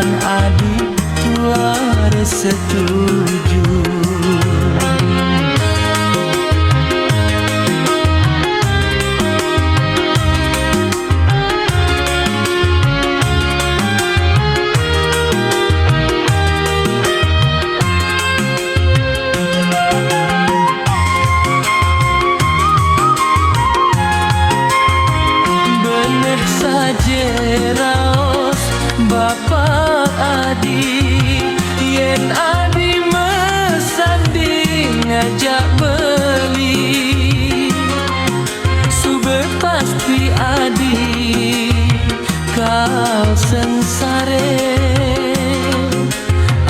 apang adik tuar setuju. Raos Bapak Adi, yen Adi mesanding ngajak beli, sube pasti Adi kau sengsare.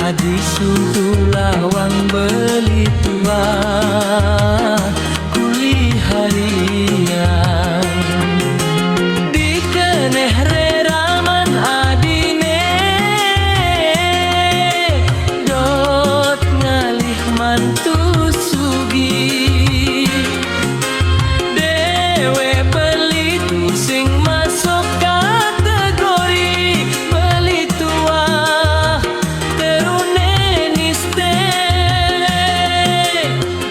Adi suhu lawang beli tua kuli harian. Mantu sugi dewe beli tu sing masuk kategori beli tua terune niste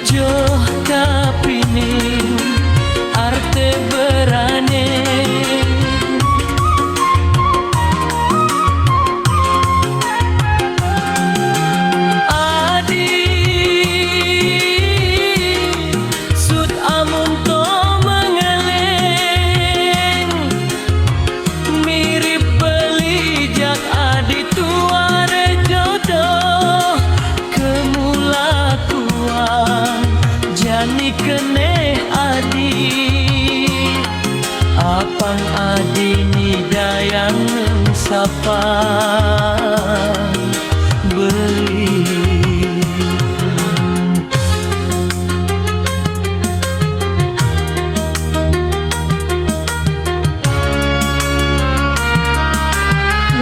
joh kapining arte berane. Jani kene Adi, apang Adi ni dayang sapa beli.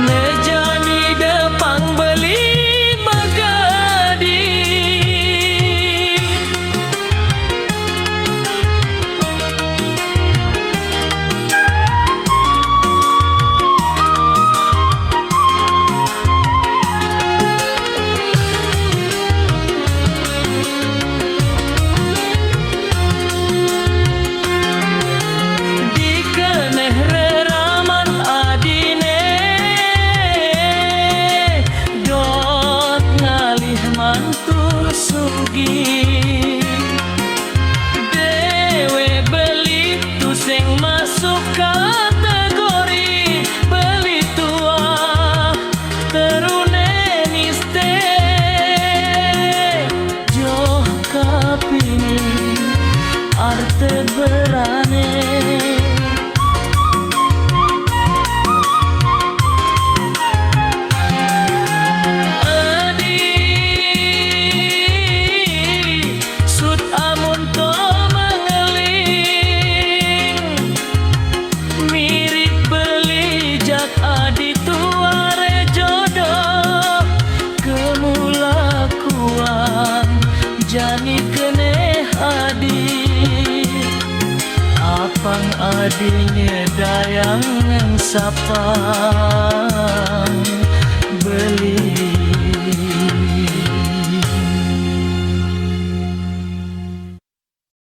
Nejani depang beli mantu sugi dewe beli tu sing masuk kategori beli tua terune niste joh kapini arte berane. Jani kene Adi, apang Adinya dayang sapa.